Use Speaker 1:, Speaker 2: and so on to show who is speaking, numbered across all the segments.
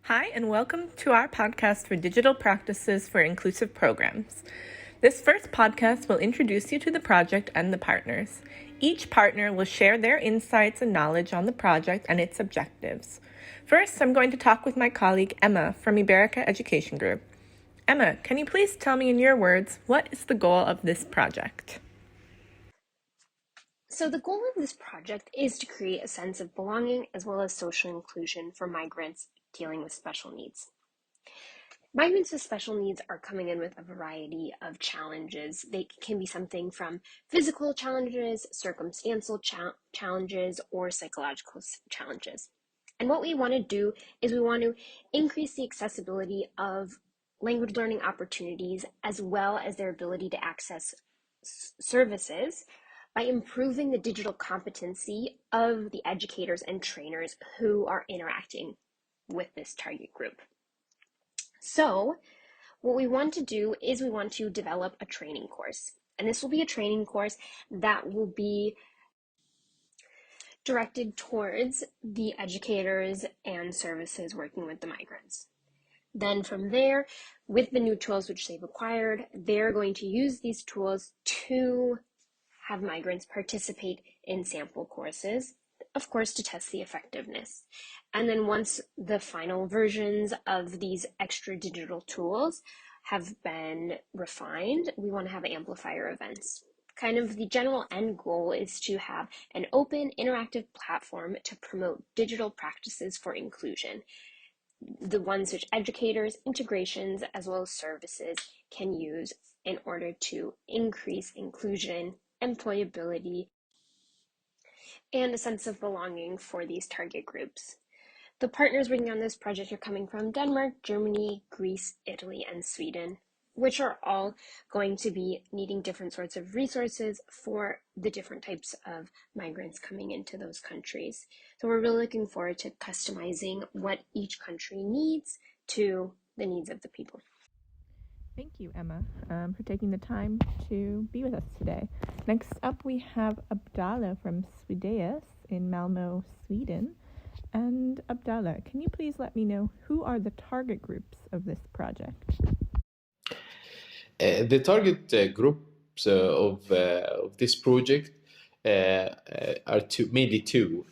Speaker 1: Hi, and welcome to our podcast for digital practices for inclusive programs. This first podcast will introduce you to the project and the partners. Each partner will share their insights and knowledge on the project and its objectives. First, I'm going to talk with my colleague Emma from Iberica Education Group. Emma, can you please tell me in your words, what is the goal of this project?
Speaker 2: So the goal of this project is to create a sense of belonging as well as social inclusion for migrants dealing with special needs. Migrants with special needs are coming in with a variety of challenges. They can be something from physical challenges, circumstantial challenges, or psychological challenges. And what we want to do is we want to increase the accessibility of language learning opportunities as well as their ability to access services by improving the digital competency of the educators and trainers who are interacting with this target group. So what we want to do is we want to develop a training course. And this will be a training course that will be directed towards the educators and services working with the migrants. Then from there, with the new tools which they've acquired, they're going to use these tools to have migrants participate in sample courses, of course, to test the effectiveness. And then once the final versions of these extra digital tools have been refined, we want to have amplifier events. Kind of the general end goal is to have an open, interactive platform to promote digital practices for inclusion, the ones which educators, integrations, as well as services can use in order to increase inclusion, employability, and a sense of belonging for these target groups. The partners working on this project are coming from Denmark, Germany, Greece, Italy, and Sweden, which are all going to be needing different sorts of resources for the different types of migrants coming into those countries. So we're really looking forward to customizing what each country needs to the needs of the people.
Speaker 1: Thank you, Emma, for taking the time to be with us today. Next up, we have Abdallah from Swedeas in Malmö, Sweden. And Abdallah, can you please let me know who are the target groups of this project?
Speaker 3: The target groups of this project are mainly two.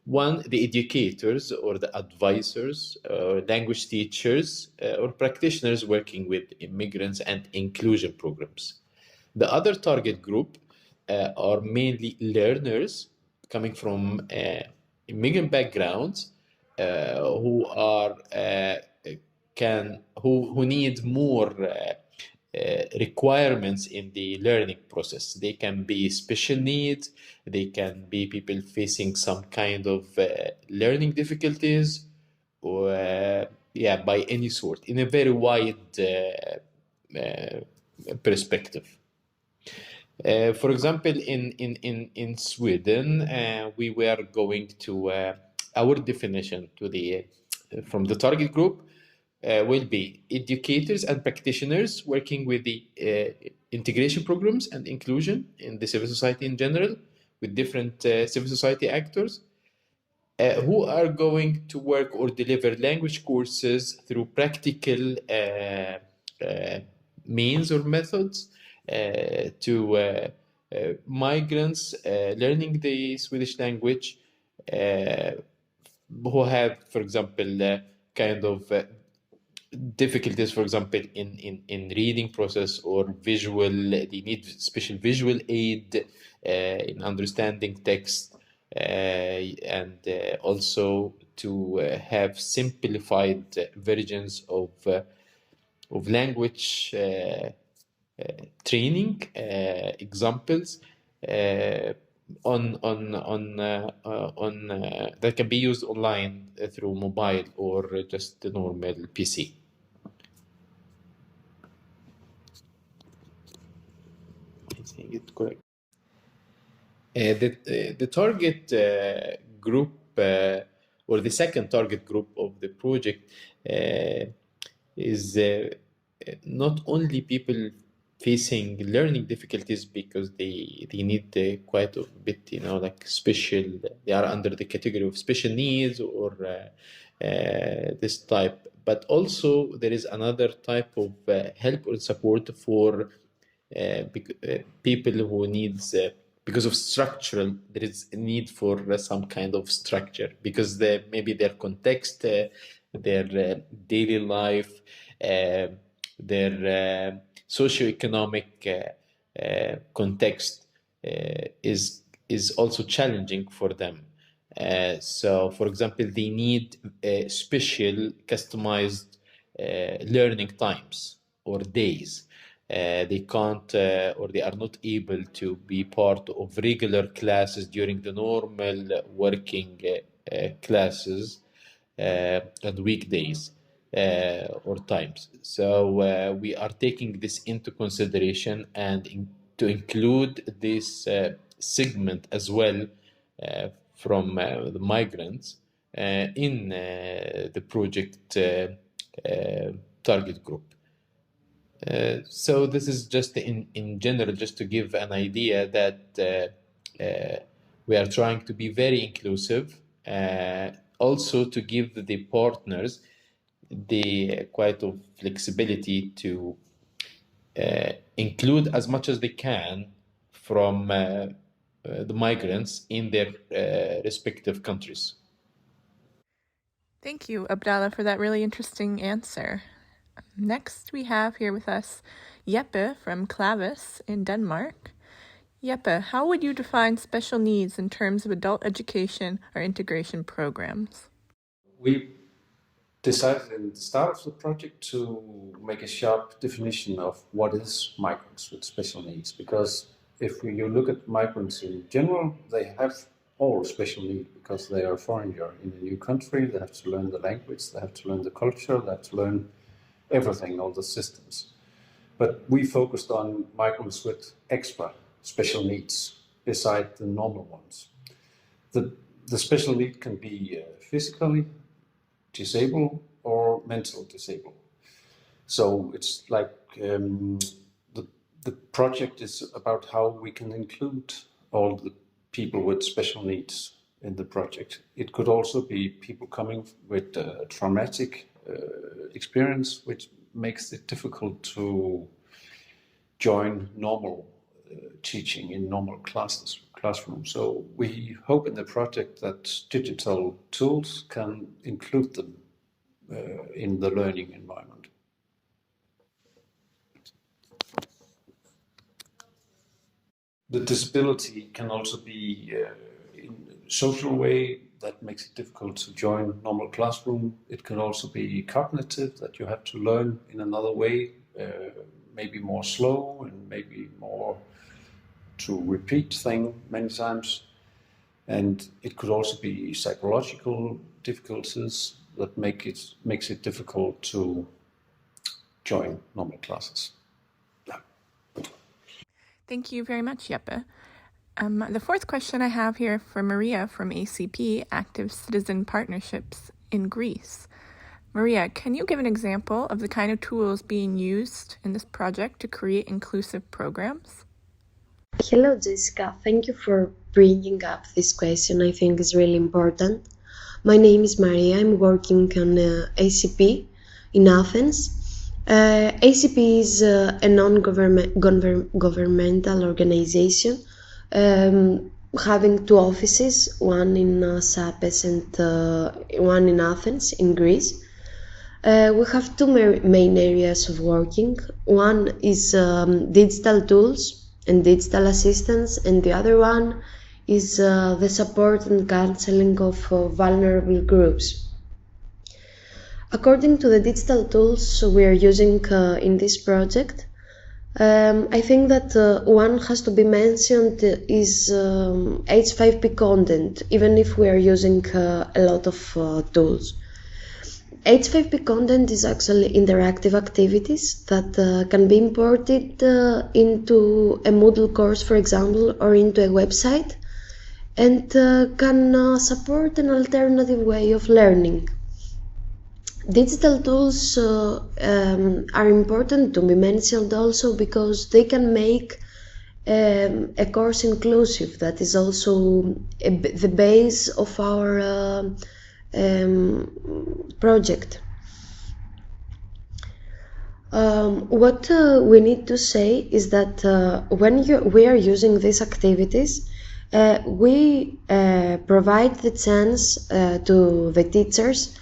Speaker 3: One, the educators or the advisors, or language teachers, or practitioners working with immigrants and inclusion programs. The other target group are mainly learners coming from immigrant backgrounds who are who need more requirements in the learning process. They can be special needs, they can be people facing some kind of learning difficulties, or by any sort, in a very wide perspective. For example, in Sweden, we were going to our definition to the from the target group will be educators and practitioners working with the integration programs and inclusion in the civil society in general, with different civil society actors, who are going to work or deliver language courses through practical means or methods to migrants learning the Swedish language, who have, for example, kind of difficulties, for example, in reading process or visual, they need special visual aid in understanding text, and also to have simplified versions of language training examples on that can be used online through mobile or just the normal PC. I'm saying it correct. The target group, or the second target group of the project, is not only people facing learning difficulties because they need quite a bit, like special. They are under the category of special needs or this type. But also there is another type of help or support for people who needs because of structural. There is a need for some kind of structure because maybe their context, their daily life, their socioeconomic context is also challenging for them. So, for example, they need special customized learning times or days. They can't or they are not able to be part of regular classes during the normal working classes and weekdays or times. So we are taking this into consideration and to include this segment as well from the migrants in the project target group. So this is just in general, just to give an idea that we are trying to be very inclusive, also to give the partners the quite of flexibility to include as much as they can from the migrants in their respective countries.
Speaker 1: Thank you, Abdallah, for that really interesting answer. Next, we have here with us Jeppe from Clavis in Denmark. Jeppe, how would you define special needs in terms of adult education or integration programs?
Speaker 4: We decided in the start of the project to make a sharp definition of what is migrants with special needs, because if you look at migrants in general, they have all special needs because they are a foreigner in a new country. They have to learn the language, they have to learn the culture, they have to learn everything, all the systems. But we focused on migrants with extra special needs beside the normal ones. The special need can be physically disabled or mental disabled. So it's like the project is about how we can include all the people with special needs in the project. It could also be people coming with traumatic experience, which makes it difficult to join normal teaching in normal classrooms. So we hope in the project that digital tools can include them in the learning environment. The disability can also be in a social way that makes it difficult to join normal classroom. It can also be cognitive, that you have to learn in another way, maybe more slow and maybe more to repeat thing many times. And it could also be psychological difficulties that makes it difficult to join normal classes.
Speaker 1: Thank you very much, Jeppe. The fourth question I have here for Maria from ACP, Active Citizen Partnerships in Greece. Maria, can you give an example of the kind of tools being used in this project to create inclusive programs?
Speaker 5: Hello, Jessica. Thank you for bringing up this question. I think it's really important. My name is Maria. I'm working on ACP in Athens. ACP is a non-governmental organization having two offices, one in Sapes and one in Athens in Greece. We have two main areas of working. One is digital tools and digital assistance, and the other one is the support and counseling of vulnerable groups. According to the digital tools we are using in this project, I think that one has to be mentioned is H5P content, even if we are using a lot of tools. H5P content is actually interactive activities that can be imported into a Moodle course, for example, or into a website, and can support an alternative way of learning. Digital tools are important to be mentioned also because they can make a course inclusive. That is also the base of our project. What we need to say is that when we are using these activities, we provide the chance to the teachers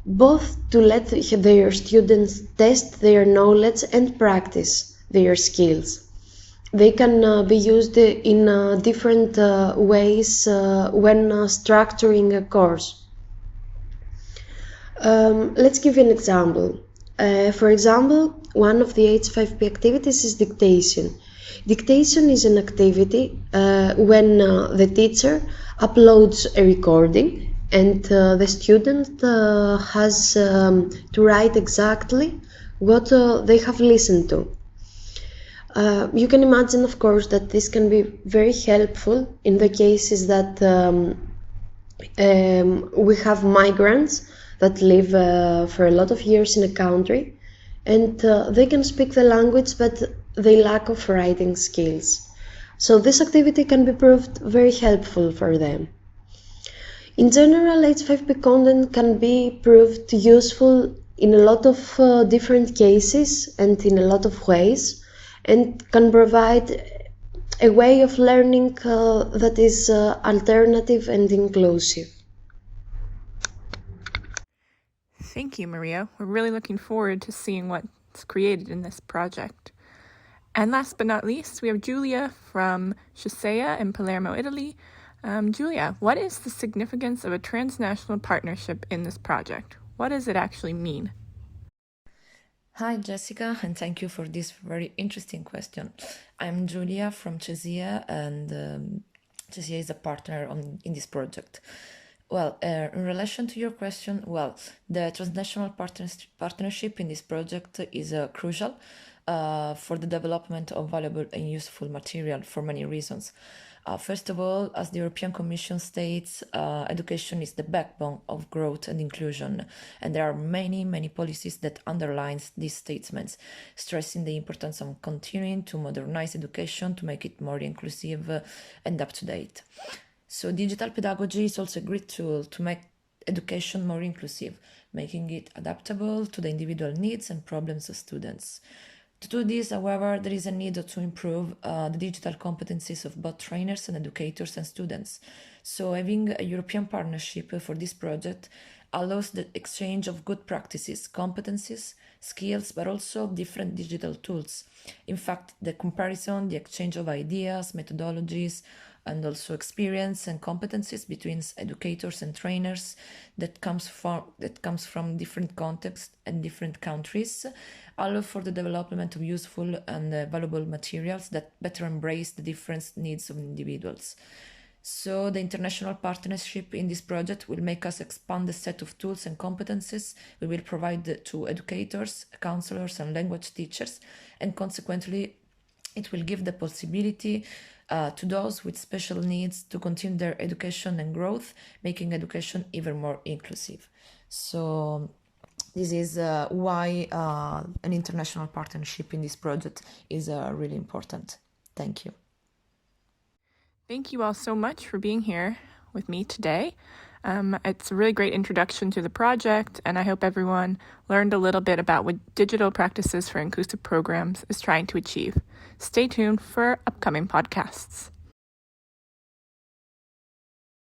Speaker 5: both to let their students test their knowledge and practice their skills. They can be used in different ways when structuring a course. Let's give you an example. For example, one of the H5P activities is dictation. Dictation is an activity when the teacher uploads a recording and the student has to write exactly what they have listened to. You can imagine, of course, that this can be very helpful in the cases that we have migrants that live for a lot of years in a country, and they can speak the language, but they lack of writing skills. So this activity can be proved very helpful for them. In general, H5P content can be proved useful in a lot of different cases and in a lot of ways, and can provide a way of learning that is alternative and inclusive.
Speaker 1: Thank you, Maria. We're really looking forward to seeing what's created in this project. And last but not least, we have Giulia from CESIE in Palermo, Italy. Giulia, what is the significance of a transnational partnership in this project? What does it actually mean?
Speaker 6: Hi, Jessica, and thank you for this very interesting question. I'm Giulia from CESIE, and CESIE is a partner in this project. Well, in relation to your question, the transnational partnership in this project is crucial for the development of valuable and useful material for many reasons. First of all, as the European Commission states, education is the backbone of growth and inclusion, and there are many policies that underline these statements, stressing the importance of continuing to modernize education to make it more inclusive and up to date. So digital pedagogy is also a great tool to make education more inclusive, making it adaptable to the individual needs and problems of students. To do this, however, there is a need to improve the digital competencies of both trainers and educators and students. So having a European partnership for this project allows the exchange of good practices, competencies, skills, but also different digital tools. In fact, the comparison, the exchange of ideas, methodologies, and also experience and competencies between educators and trainers that comes from different contexts and different countries allow for the development of useful and valuable materials that better embrace the different needs of individuals. So the international partnership in this project will make us expand the set of tools and competencies we will provide to educators, counselors, and language teachers, and consequently it will give the possibility to those with special needs to continue their education and growth, making education even more inclusive. So this is why an international partnership in this project is really important. Thank you.
Speaker 1: Thank you all so much for being here with me today. It's a really great introduction to the project, and I hope everyone learned a little bit about what Digital Practices for Inclusive Programs is trying to achieve. Stay tuned for upcoming podcasts.